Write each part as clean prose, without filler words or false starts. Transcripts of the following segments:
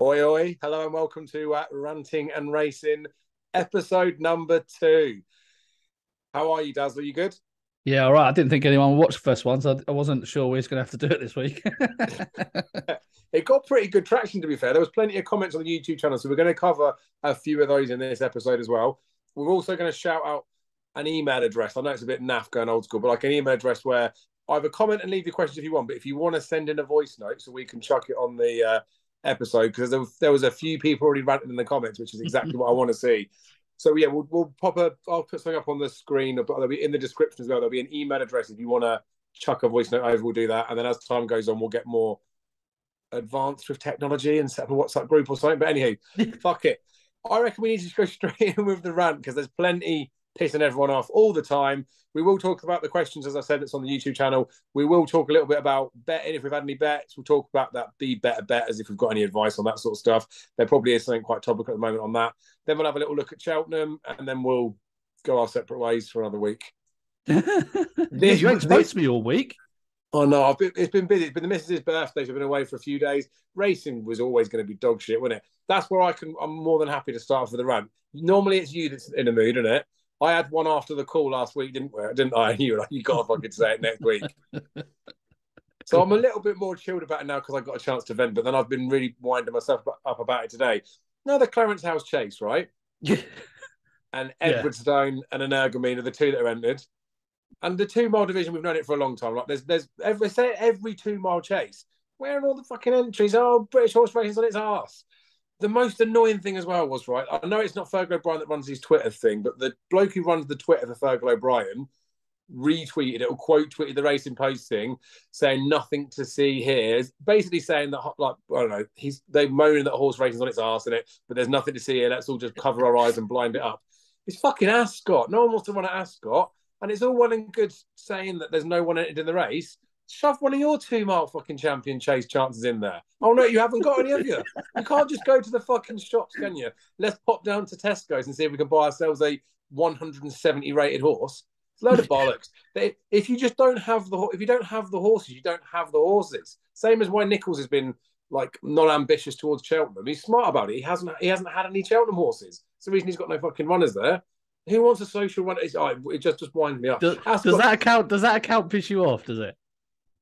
Oi, oi. Hello and welcome to Ranting and Racing, episode number 2. How are you, Dazzler? You good? Yeah, all right. I didn't think anyone would watch the first one, so I wasn't sure we was going to have to do it this week. It got pretty good traction, to be fair. There was plenty of comments on the YouTube channel, so we're going to cover a few of those in this episode as well. We're also going to shout out an email address. I know it's a bit naff going old school, but like an email address where either comment and leave your questions if you want, but if you want to send in a voice note so we can chuck it on the episode, because there was a few people already ranting in the comments, which is exactly what I want to see. So yeah, we'll I'll put something up on the screen, but there'll be in the description as well. There'll be an email address if you want to chuck a voice note over. We'll do that, and then as time goes on, we'll get more advanced with technology and set up a WhatsApp group or something. But anyhow, fuck it. I reckon we need to go straight in with the rant because there's plenty pissing everyone off all the time. We will talk about the questions, as I said, that's on the YouTube channel. We will talk a little bit about betting if we've had any bets. We'll talk about that be better bet as if we've got any advice on that sort of stuff. There probably is something quite topical at the moment on that. Then we'll have a little look at Cheltenham and then we'll go our separate ways for another week. Yeah, you ain't spoke to me all week. Oh no, it's been busy. It's been the missus's birthday, so I've been away for a few days. Racing was always going to be dog shit, wasn't it? That's where I'm more than happy to start for the rant. Normally it's you that's in the mood, isn't it? I had one after the call last week, didn't I? You were like, you got if I could say it next week. So I'm a little bit more chilled about it now because I got a chance to vent, but then I've been really winding myself up about it today. Now the Clarence House chase, right? Yeah. And Edwardstone and Energumene are the two that are entered. And the 2 mile division, we've known it for a long time. Like there's every 2 mile chase. Where are all the fucking entries? Oh, British horse racing's on its arse. The most annoying thing as well was, right, I know it's not Fergal O'Brien that runs his Twitter thing, but the bloke who runs the Twitter for Fergal O'Brien retweeted it or quote tweeted the Racing Post thing saying nothing to see here, basically saying that, like, I don't know, they moaning that horse racing's on its arse in it, but there's nothing to see here. Let's all just cover our eyes and blind it up. It's fucking Ascot. No one wants to run at Ascot. And it's all well and good saying that there's no one entered in the race. Shove one of your 2 mile fucking champion chase chances in there. Oh no, you haven't got any of you. You can't just go to the fucking shops, can you? Let's pop down to Tesco's and see if we can buy ourselves a 170 rated horse. It's a load of bollocks. If you just don't have if you don't have the horses, you don't have the horses. Same as why Nichols has been like not ambitious towards Cheltenham. He's smart about it. He hasn't had any Cheltenham horses. It's the reason he's got no fucking runners there. Who wants a social run? It just winds me up. Does that account? Does that account piss you off? Does it?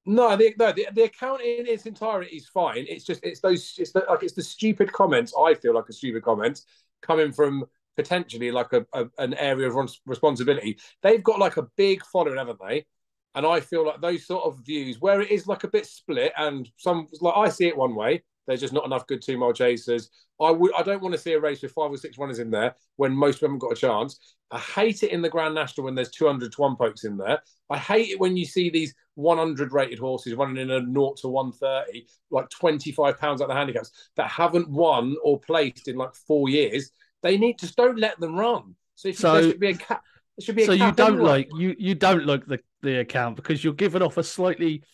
No, the account in its entirety is fine. It's the stupid comments. I feel like a stupid comments coming from potentially like an area of responsibility. They've got like a big following, haven't they? And I feel like those sort of views where it is like a bit split, and some like I see it one way. There's just not enough good 2 mile chasers. I don't want to see a race with 5 or 6 runners in there when most of them haven't got a chance. I hate it in the Grand National when there's 200 to 1 pokes in there. I hate it when you see these 100 rated horses running in a 0 to 130, like £25 out the handicaps that haven't won or placed in like 4 years. They need to don't let them run. So there should be a cap. There should be a so cap you don't anyway. you don't like the account because you're giving off a slightly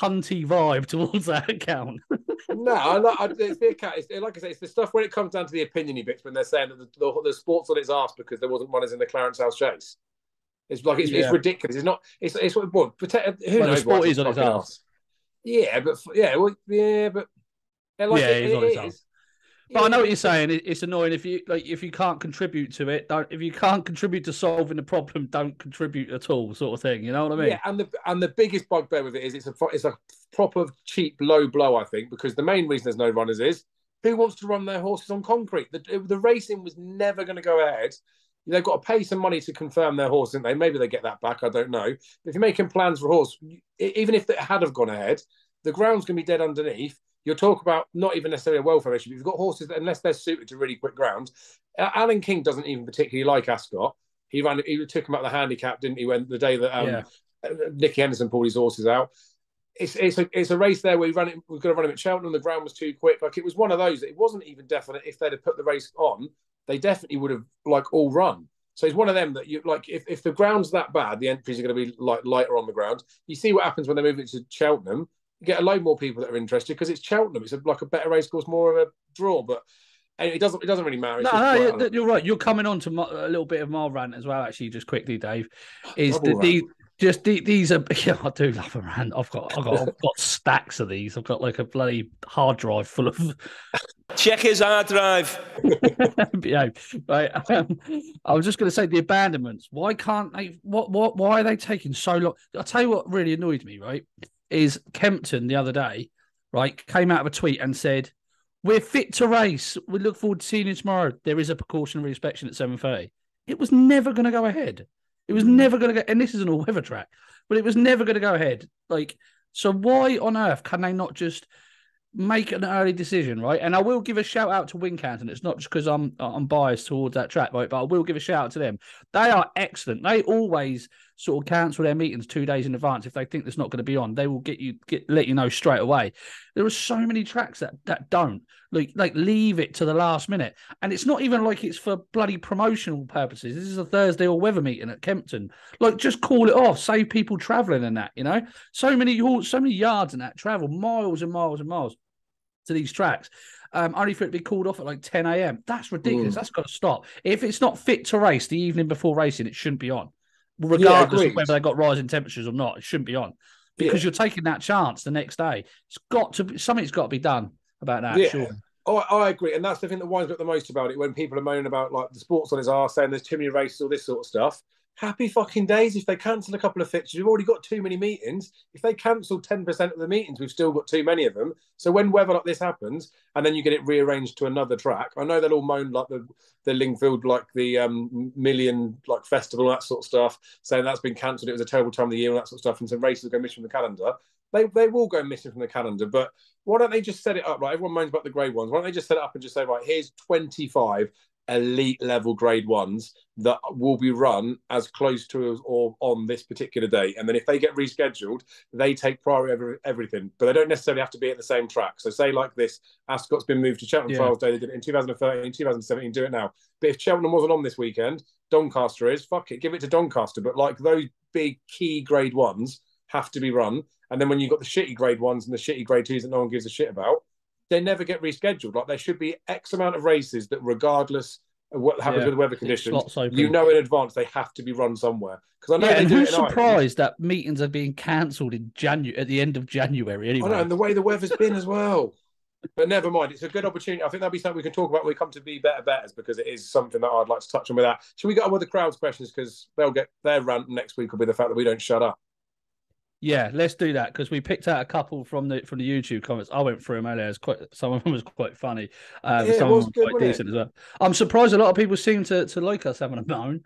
punty vibe towards that account. No, it's the account. Like I say, it's the stuff when it comes down to the opiniony bits when they're saying that the sport's on its ass because there wasn't runners in the Clarence House chase. It's like it's ridiculous. It's not. It's what. Well, who knows? The sport is on its ass. Yeah, but like it's on its ass. But I know what you're saying. Just, it's annoying if you can't contribute to it. If you can't contribute to solving the problem, don't contribute at all, sort of thing. You know what I mean? Yeah, and the biggest bugbear with it is it's a proper cheap low blow. I think because the main reason there's no runners is who wants to run their horses on concrete. The racing was never going to go ahead. They've got to pay some money to confirm their horse, didn't they? Maybe they get that back. I don't know. But if you're making plans for a horse, even if it had have gone ahead, the ground's going to be dead underneath. You'll talk about not even necessarily a welfare issue. But you've got horses that, unless they're suited to really quick ground, Alan King doesn't even particularly like Ascot. He took him out the handicap, didn't he? When the day that Nicky Henderson pulled his horses out. It's a race there where we've got to run him at Cheltenham. The ground was too quick. Like it was one of those. It wasn't even definite if they'd have put the race on. They definitely would have like all run. So it's one of them that you like. If the ground's that bad, the entries are going to be like lighter on the ground. You see what happens when they move it to Cheltenham. You get a load more people that are interested because it's Cheltenham. It's like a better race course, more of a draw. But anyway, it doesn't really matter. You're right. You're coming on to a little bit of my rant as well. Actually, just quickly, Dave, is Just these are, yeah, I do love a rant. I've got stacks of these. I've got like a bloody hard drive full of. Check his hard drive. Yeah, right. I was just going to say the abandonments. Why can't they? Why are they taking so long? I'll tell you what really annoyed me. Right, is Kempton the other day, right, came out of a tweet and said, "We're fit to race. We look forward to seeing you tomorrow. There is a precautionary inspection at 7:30." It was never going to go ahead. It was never going to go, and this is an all-weather track, but it was never going to go ahead. Like, so why on earth can they not just make an early decision, right? And I will give a shout out to Wincanton. It's not just because I'm biased towards that track, right? But I will give a shout out to them. They are excellent. They always sort of cancel their meetings 2 days in advance if they think it's not going to be on. They will let you know straight away. There are so many tracks that don't like leave it to the last minute, and it's not even like it's for bloody promotional purposes. This is a Thursday or weather meeting at Kempton. Like, just call it off. Save people traveling and that. You know, so many yards in that travel miles and miles and miles to these tracks, only for it to be called off at like 10 a.m. That's ridiculous. That's got to stop. If it's not fit to race the evening before racing, it shouldn't be on. Regardless of whether they got rising temperatures or not, it shouldn't be on. Because you're taking that chance the next day. Something's got to be done about that. Yeah. Sure. Oh, I agree. And that's the thing that winds me up the most about it, when people are moaning about like the sports on his arse, saying there's too many races, all this sort of stuff. Happy fucking days if they cancel a couple of fixtures. We've already got too many meetings. If they cancel 10% of the meetings, we've still got too many of them. So when weather like this happens, and then you get it rearranged to another track, I know they'll all moan like the Lingfield, like the Million like festival, that sort of stuff, saying that's been cancelled. It was a terrible time of the year and that sort of stuff, and some races will go missing from the calendar. They will go missing from the calendar, but why don't they just set it up? Right, everyone moans about the grade ones. Why don't they just set it up and just say, right, here's 25 elite level grade ones that will be run as close to or on this particular day, and then if they get rescheduled, they take priority over everything, but they don't necessarily have to be at the same track. So say like this, Ascot's been moved to Cheltenham Trials Day. They did it in 2013, 2017, do it now. But if Cheltenham wasn't on this weekend, Doncaster is, fuck it, give it to Doncaster. But like those big key grade ones have to be run, and then when you've got the shitty grade ones and the shitty grade twos that no one gives a shit about, they never get rescheduled. Like, there should be X amount of races that, regardless of what happens with the weather conditions, you know in advance they have to be run somewhere. Because I know they do who's it in surprised Ireland. That meetings are being cancelled in January, at the end of January anyway. I know, and the way the weather's been as well. But never mind, it's a good opportunity. I think that'll be something we can talk about when we come to Be Better Betters, because it is something that I'd like to touch on with that. Should we get on with the crowd's questions? Because they'll get their rant next week will be the fact that we don't shut up. Yeah, let's do that, because we picked out a couple from the YouTube comments. I went through them earlier. Some of them was quite funny. Some of them was quite decent as well. I'm surprised a lot of people seem to like us having a moan.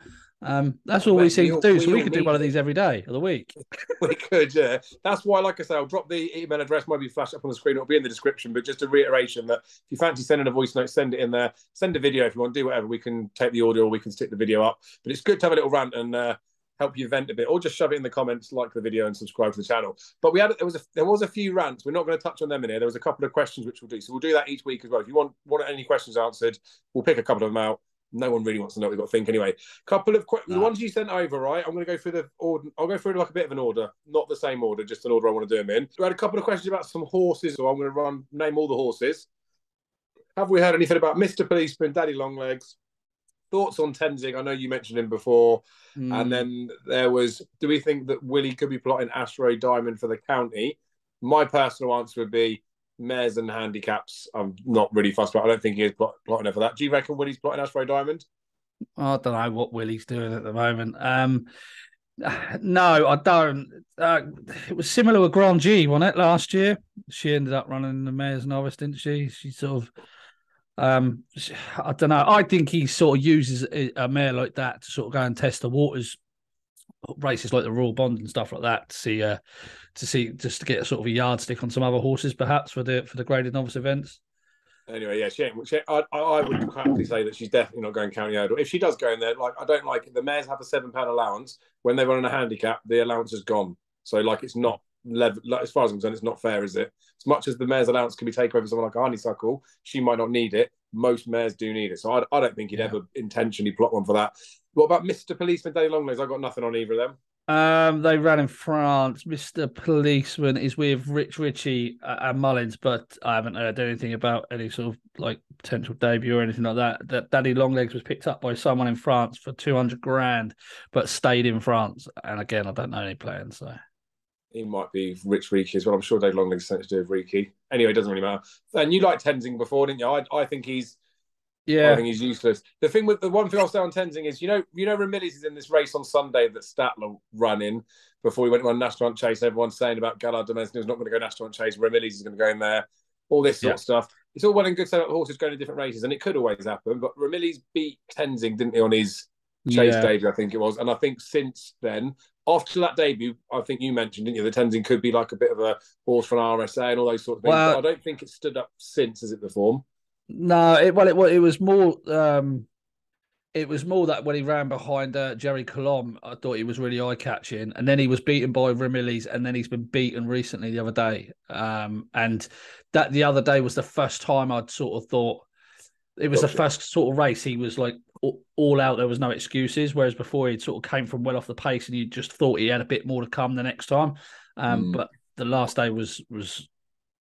That's all we seem to do. So we could do one of these every day of the week. We could, yeah. That's why, like I say, I'll drop the email address. Might be flashed up on the screen. It'll be in the description. But just a reiteration that if you fancy sending a voice note, send it in there. Send a video if you want. Do whatever. We can take the audio or we can stick the video up. But it's good to have a little rant and help you vent a bit, or just shove it in the comments, like the video and subscribe to the channel. But there was a few rants. We're not going to touch on them in here. There was a couple of questions which we'll do. So we'll do that each week as well. If you want any questions answered, we'll pick a couple of them out. No one really wants to know what we've got to think anyway. Couple of the ones you sent over, right? I'm going to go through the order. I'll go through like a bit of an order, not the same order, just an order I want to do them in. We had a couple of questions about some horses, so I'm going to name all the horses. Have we heard anything about Mr. Policeman, Daddy Longlegs? Thoughts on Tenzing? I know you mentioned him before. And then there was, do we think that Willie could be plotting Asteroid Diamond for the county? My personal answer would be mares and handicaps. I'm not really fussed about. I don't think he is plotting it for that. Do you reckon Willie's plotting Asteroid Diamond? I don't know what Willie's doing at the moment. No, I don't. It was similar with Grand G, wasn't it, last year? She ended up running the mares novice, didn't she? She sort of... I don't know. I think he sort of uses a mare like that to sort of go and test the waters, races like the Royal Bond and stuff like that, to see just to get a sort of a yardstick on some other horses, perhaps for the graded novice events. Anyway, yeah, I would practically say that she's definitely not going county hurdle. If she does go in there, like, I don't like it. The mares have a £7 allowance. When they run in a handicap, the allowance is gone. So like, it's not level, like, as far as I'm concerned, it's not fair, is it? As much as the mare's allowance can be taken over someone like a honeysuckle, she might not need it. Most mares do need it. So I don't think he'd ever intentionally plot one for that. What about Mr. Policeman, Daddy Longlegs? I got nothing on either of them. They ran in France. Mr. Policeman is with Rich Ritchie and Mullins, but I haven't heard anything about any sort of like potential debut or anything like that. That Daddy Longlegs was picked up by someone in France for 200 grand, but stayed in France. And again, I don't know any plans. So he might be Rich Riki as well. I'm sure Dave Longlegs something to do with Riki. Anyway, it doesn't really matter. And you liked Tenzing before, didn't you? I think he's. yeah, I think he's useless. The one thing I'll say on Tenzing is, Ramillies is in this race on Sunday that Statler ran in before he went to run National Hunt Chase. Everyone's saying about Abandonments is not going to go National Hunt Chase. Ramillies is going to go in there. All this sort of stuff. It's all well and good saying about the horses going to different races, and it could always happen. But Ramillies beat Tenzing, didn't he, on his Chase debut? I think it was. And I think since then, after that debut, I think you mentioned, didn't you, that Tenzing could be like a bit of a horse from RSA and all those sorts of things. But I don't think it's stood up since, has it, the form? No, it was more. It was more that when he ran behind Jerry Colomb, I thought he was really eye catching, and then he was beaten by Ramillies, and then he's been beaten recently the other day. And that the other day was the first time I'd sort of thought it was the first sort of race he was like all out. There was no excuses, whereas before he sort of came from well off the pace, and you just thought he had a bit more to come the next time. But the last day was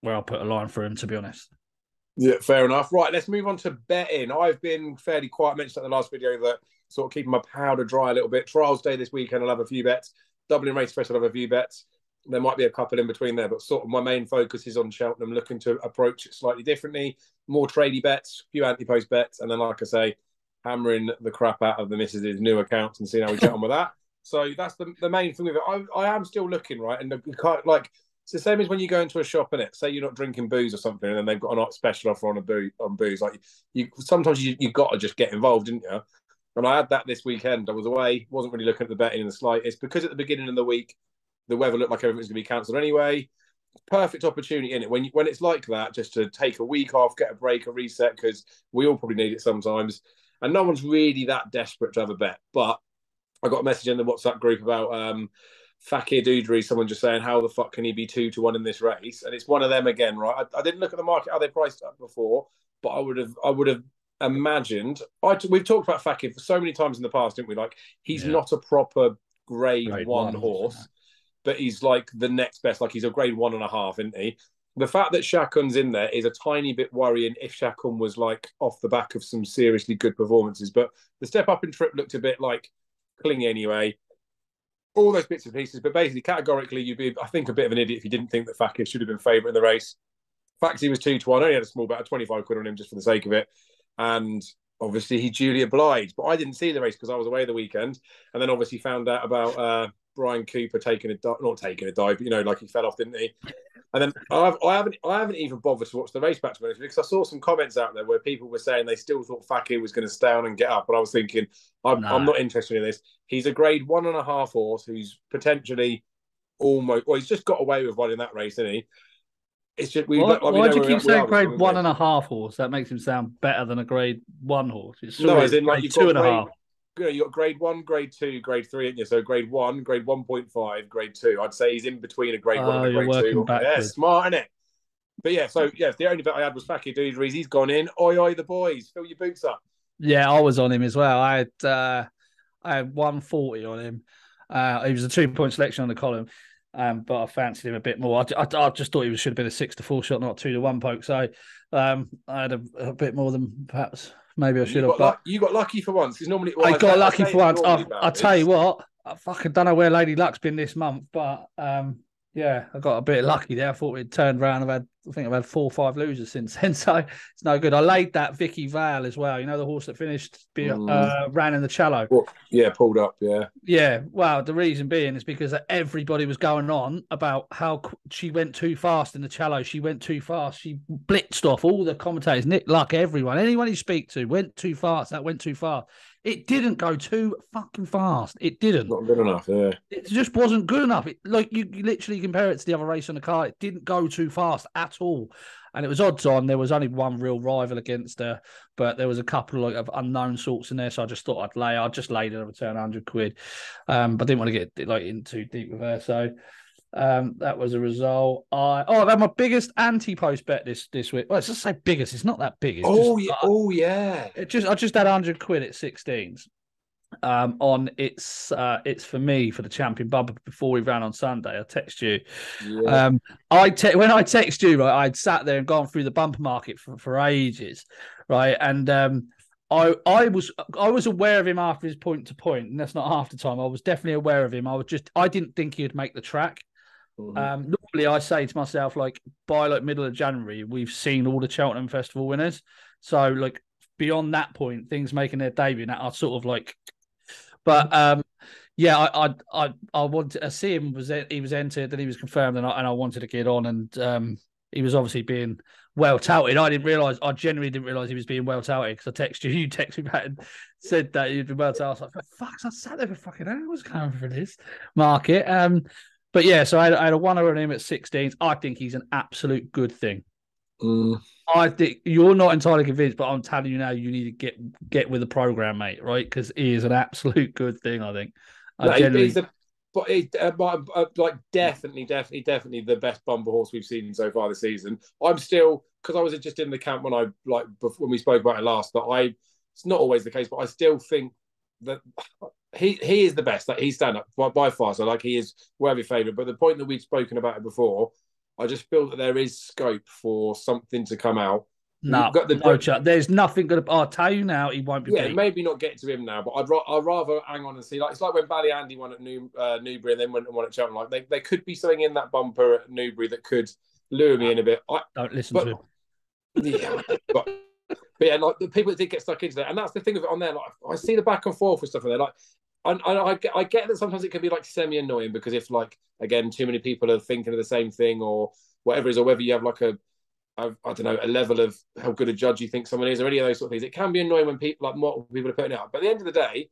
where I put a line for him, to be honest. Yeah, fair enough. Right, let's move on to betting. I've been fairly quiet. I mentioned in the last video that sort of keeping my powder dry a little bit. Trials day this weekend, I'll have a few bets. Dublin Race Fest, I'll have a few bets. There might be a couple in between there, but sort of my main focus is on Cheltenham, looking to approach it slightly differently. More tradey bets, a few anti-post bets, and then, like I say, hammering the crap out of the missus' new accounts and seeing how we get on with that. So that's the main thing with it. I am still looking, right? And you can't, like, it's the same as when you go into a shop, innit? Say you're not drinking booze or something, and then they've got a special offer on booze. Like sometimes you got to just get involved, didn't you? And I had that this weekend. I was away, wasn't really looking at the betting in the slightest because at the beginning of the week the weather looked like everything was going to be cancelled anyway. Perfect opportunity in it when it's like that, just to take a week off, get a break, a reset, because we all probably need it sometimes. And no one's really that desperate to have a bet. But I got a message in the WhatsApp group about Fakir Doudry, someone just saying, how the fuck can he be 2-1 in this race? And it's one of them again, right? I didn't look at the market, how they priced up before, but I would have imagined. We've talked about Fakir for so many times in the past, didn't we? Like, he's not a proper grade one horse, but he's like the next best. Like, he's a grade 1.5, isn't he? The fact that Shakun's in there is a tiny bit worrying if Shakun was like off the back of some seriously good performances. But the step up in trip looked a bit like clingy anyway. All those bits and pieces, but basically, categorically, you'd be, I think, a bit of an idiot if you didn't think that Fakir should have been favourite in the race. Fact, he was 2-1. I only had a small bet of 25 quid on him just for the sake of it. And obviously, he duly obliged. But I didn't see the race because I was away the weekend. And then obviously found out about Brian Cooper not taking a dive, but, like he fell off, didn't he? And then I haven't even bothered to watch the race back, to be honest, because I saw some comments out there where people were saying they still thought Fakir was going to stay on and get up. But I was thinking, I'm not interested in this. He's a grade 1.5 horse who's potentially he's just got away with one in that race, isn't he? It's just why do you keep saying grade 1.5 horse? That makes him sound better than a grade 1 horse. As in like you've got 2.5. You got grade 1, grade 2, grade 3, isn't you? So grade 1, grade 1.5, grade 2. I'd say he's in between a grade 1 and a grade 2. Yeah, smart, isn't it? But yeah, so yeah, the only bet I had was Fakir Doudry. He's gone in. Oi, the boys, fill your boots up. Yeah, I was on him as well. I had 140 on him. He was a 2-point selection on the column, but I fancied him a bit more. I just thought he should have been a 6-4 shot, not 2-1 poke. So I had a bit more than perhaps maybe I should have. You got lucky for once, because normally I got lucky for once. I'll tell you what, I fucking don't know where Lady Luck's been this month, but yeah, I got a bit lucky there. I thought we'd turned around. I think I've had 4 or 5 losers since then, so it's no good. I laid that Vicky Vale as well. You know, the horse that finished ran in the Challow. Well, yeah, pulled up. Yeah. Yeah. Well, the reason being is because everybody was going on about how she went too fast in the Challow. She went too fast. She blitzed off all the commentators, Nick Luck, anyone you speak to went too fast. That went too fast. It didn't go too fucking fast. It didn't. Not good enough, yeah. It just wasn't good enough. Like you literally compare it to the other race on the card. It didn't go too fast at all. And it was odds on. There was only one real rival against her, but there was a couple of unknown sorts in there. So I just thought I just laid it, return 100 quid. But I didn't want to get in too deep with her. So that was a result. I've had my biggest anti-post bet this week. Well, let's just say biggest. It's not that big. It's yeah. I just had 100 quid at 16s. on it's for me for the champion bumper before we ran on Sunday. I text you. Yeah. When I text you, right, I'd sat there and gone through the bumper market for ages, right, and I was aware of him after his point to point, and that's not half the time. I was definitely aware of him. I didn't think he'd make the track. Normally, I say to myself, like, by like middle of January, we've seen all the Cheltenham Festival winners. So like beyond that point, things making their debut, and I sort of like. But yeah, I wanted to see him. He was entered and he was confirmed, and I wanted to get on. And he was obviously being well touted. I genuinely didn't realize he was being well touted because I texted you. You texted me back and said that he'd been well touted. I was like, for fuck's, I sat there for fucking hours going for this market. But yeah, so I had a one on him at 16. I think he's an absolute good thing. I think you're not entirely convinced, but I'm telling you now, you need to get with the program, mate, right? Because he is an absolute good thing. I think. Definitely the best bumper horse we've seen so far this season. I'm still, because I was just in the camp when we spoke about it last. That it's not always the case, but I still think that he is the best. Like, he's stand up by far. So like he is worthy favourite. But the point that we've spoken about it before, I just feel that there is scope for something to come out. No, there's nothing going to. I'll tell you now, he won't be. Yeah, maybe not get to him now, but I'd rather hang on and see. Like, it's like when Ballyandy won at Newbury and then went and won at Cheltenham. Like, there could be something in that bumper at Newbury that could lure me in a bit. Don't listen to him. Yeah, but yeah, like the people that did get stuck into that, and that's the thing of it on there. Like, I see the back and forth with stuff on there. Like, I get that sometimes it can be like semi-annoying because if, like, again, too many people are thinking of the same thing or whatever it is, or whether you have like I don't know, a level of how good a judge you think someone is, or any of those sort of things. It can be annoying when multiple people are putting it up. But at the end of the day,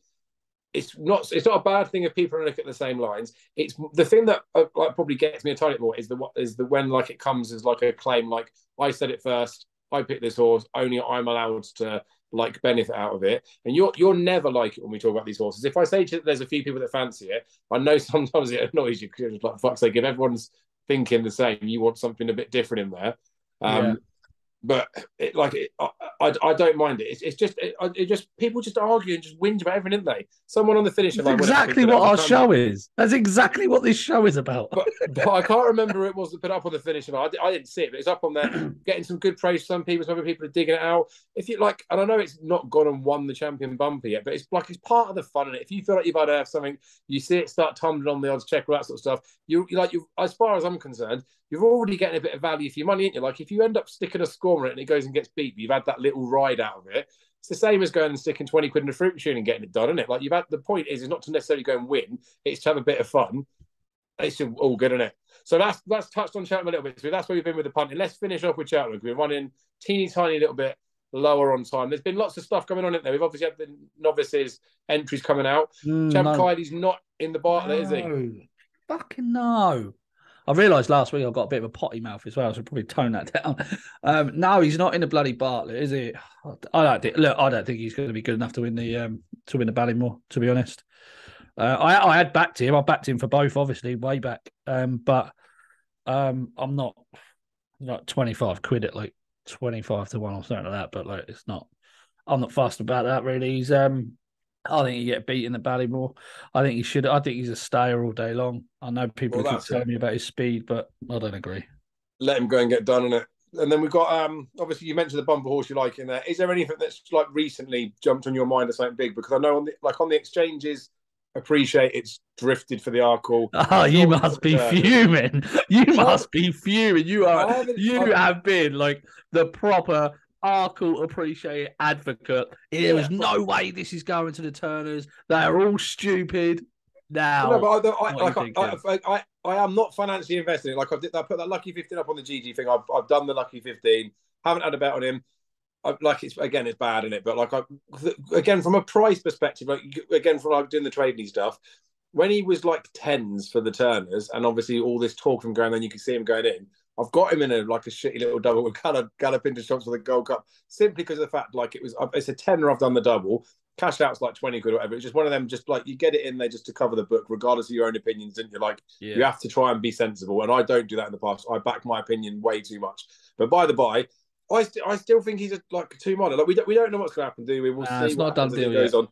it's not a bad thing if people are looking at the same lines. It's the thing that probably gets me a tiny bit more is the when like it comes as like a claim, like I said it first, I picked this horse, only I'm allowed to like benefit out of it. And you're never like it when we talk about these horses. If I say to you that there's a few people that fancy it, I know sometimes it annoys you because it's like, fuck's sake, if everyone's thinking the same, you want something a bit different in there. But I don't mind it. It's just people just argue and just whinge about everything, don't they? Someone on the finish line. Exactly what our show is. That's exactly what this show is about. But I can't remember who it was that put up on the finish line. I didn't see it, but it's up on there, getting some good praise. Some people are digging it out. If you like, and I know it's not gone and won the champion bumper yet, but it's part of the fun in it. If you feel like you've had to have something, you see it start tumbling on the odds checker, that sort of stuff. You as far as I'm concerned, you're already getting a bit of value for your money, aren't you? Like, if you end up sticking a score on it and it goes and gets beat, but you've had that little ride out of it. It's the same as going and sticking 20 quid in a fruit machine and getting it done, isn't it? Like, the point is not to necessarily go and win, it's to have a bit of fun. It's all good, isn't it? So that's touched on Cheltenham a little bit. So that's where we've been with the punting. Let's finish off with Cheltenham. We're running teeny tiny little bit lower on time. There's been lots of stuff coming on, isn't there? We've obviously had the novices entries coming out. Kylie's not in the Bartlett, is he? Fucking no. I realised last week I got a bit of a potty mouth as well, so I'll probably tone that down. No, he's not in the bloody Bartlett, is he? I don't think he's going to be good enough to win the Ballymore, to be honest. I had backed him. I backed him for both, obviously, way back. But I'm not like 25 quid at like 25 to 1 or something like that. But like, it's not. I'm not fussed about that really. He's I think he get beat in the Ballymore. I think he should. I think he's a stayer all day long. I know people keep telling me about his speed, but I don't agree. Let him go and get done on it. And then we've got obviously you mentioned the bumper horse you like in there. Is there anything that's like recently jumped on your mind or something big? Because I know on the exchanges, appreciate it's drifted for the Arkle. Oh, you must be fuming. You must be fuming. You have been like the proper Arkle appreciate advocate. There was no way this is going to the Turners. They are all stupid. Now, no, but I am not financially invested. Like I put that lucky 15 up on the GG thing. I've done the lucky 15. Haven't had a bet on him. It's bad in it, but again from a price perspective, from doing the trading stuff, when he was like tens for the Turners, and obviously all this talk from going, then you can see him going in. I've got him in a shitty little double with Gallop into shops for the Gold Cup simply because of the fact it's a tenner. I've done the double. Cash out's like 20 quid or whatever. It's just one of them. Just like you get it in there just to cover the book, regardless of your own opinions. And you're like, You have to try and be sensible. And I don't do that in the past. I back my opinion way too much. But by the by, I still think he's a 2 model. Like we don't know what's going to happen, do we? We'll see. It's not done deal goes on.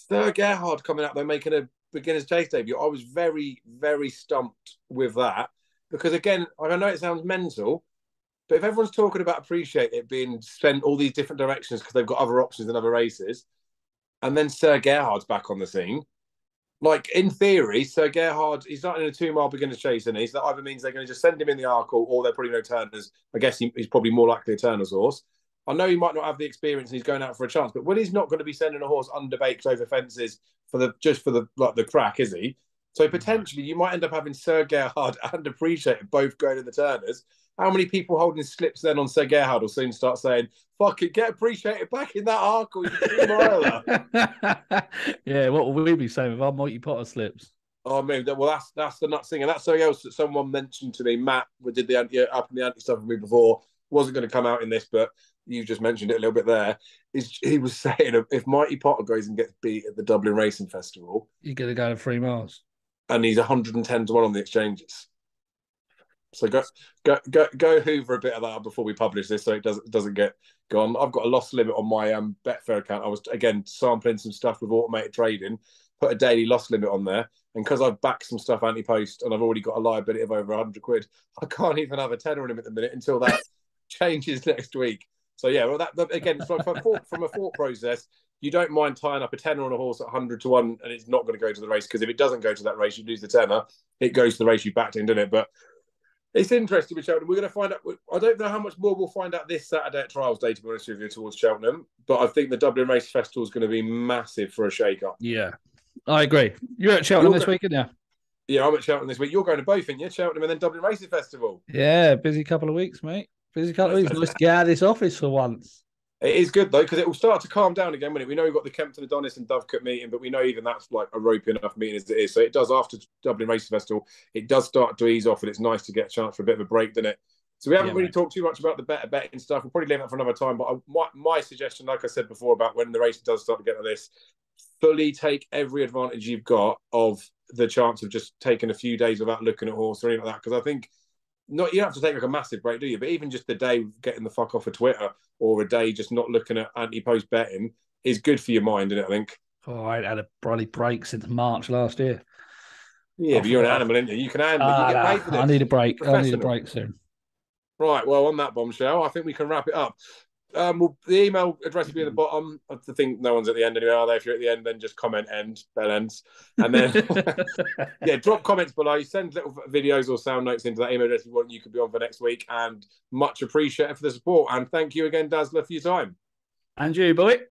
Sir Gerhard coming out there making a beginner's chase debut. I was very, very stumped with that because, again, I know it sounds mental, but if everyone's talking about appreciate it being spent all these different directions because they've got other options in other races, and then Sir Gerhard's back on the scene, like in theory, Sir Gerhard, he's not in a 2 mile beginner's chase, and that either means they're going to just send him in the Arkle or they're probably no turners. I guess he's probably more likely a turner's horse. I know he might not have the experience and he's going out for a chance, but Willie's not going to be sending a horse underbaked over fences for the crack, is he? So potentially you might end up having Sir Gerhard and Appreciate both going in the turners. How many people holding slips then on Sir Gerhard will soon start saying, fuck it, get Appreciated back in that Arkle, you 2 miler. Yeah, what will we be saying with our multi-potter slips? Oh, man, well, that's the nuts thing. And that's something else that someone mentioned to me. Matt did the up in the anti stuff with me before. Wasn't going to come out in this, but you just mentioned it a little bit there. He was saying if Mighty Potter goes and gets beat at the Dublin Racing Festival, you're going to go to 3 miles, and he's 110 to 1 on the exchanges. So go hoover a bit of that before we publish this, so it doesn't get gone. I've got a loss limit on my Betfair account. I was again sampling some stuff with automated trading, put a daily loss limit on there, and because I've backed some stuff anti-post and I've already got a liability of over 100 quid, I can't even have a tenner on him at the minute until that changes next week. So yeah, well, that again, from a thought process, you don't mind tying up a tenner on a horse at 100 to 1, and it's not going to go to the race, because if it doesn't go to that race, you lose the tenner. It goes to the race you backed in, doesn't it? But it's interesting with Cheltenham. We're going to find out. I don't know how much more we'll find out this Saturday at Trials Day, to be honest with you, towards Cheltenham. But I think the Dublin Race Festival is going to be massive for a shake-up. Yeah, I agree. You're at Cheltenham this weekend, yeah? Yeah, I'm at Cheltenham this week. You're going to both, aren't you? Cheltenham and then Dublin Racing Festival. Yeah, busy couple of weeks, mate. Busy couple of weeks. Nice to get out of this office for once. It is good, though, because it will start to calm down again, won't it? We know we've got the Kempton Adonis and Dovecote meeting, but we know even that's like a ropey enough meeting as it is. So it does, after Dublin Racing Festival, it does start to ease off, and it's nice to get a chance for a bit of a break, doesn't it? So we haven't really talked too much about the better betting stuff. We'll probably leave that for another time. But my suggestion, like I said before, about when the race does start to get like this, fully take every advantage you've got of the chance of just taking a few days without looking at horse or anything like that. Because I think you don't have to take like a massive break, do you? But even just the day getting the fuck off of Twitter, or a day just not looking at anti-post betting, is good for your mind, isn't it, I think? Oh, I ain't had a bloody break since March last year. Yeah, but you're an animal, aren't you? You can handle it. You get paid for this. I need a break. I need a break soon. Right, well, on that bombshell, I think we can wrap it up. Well, the email address will be at the bottom. I think no one's at the end anyway, are they? If you're at the end, then just comment bell ends. And then, yeah, drop comments below. Send little videos or sound notes into that email address if you want. You could be on for next week. And much appreciated for the support. And thank you again, Dazzler, for your time. And you, boy.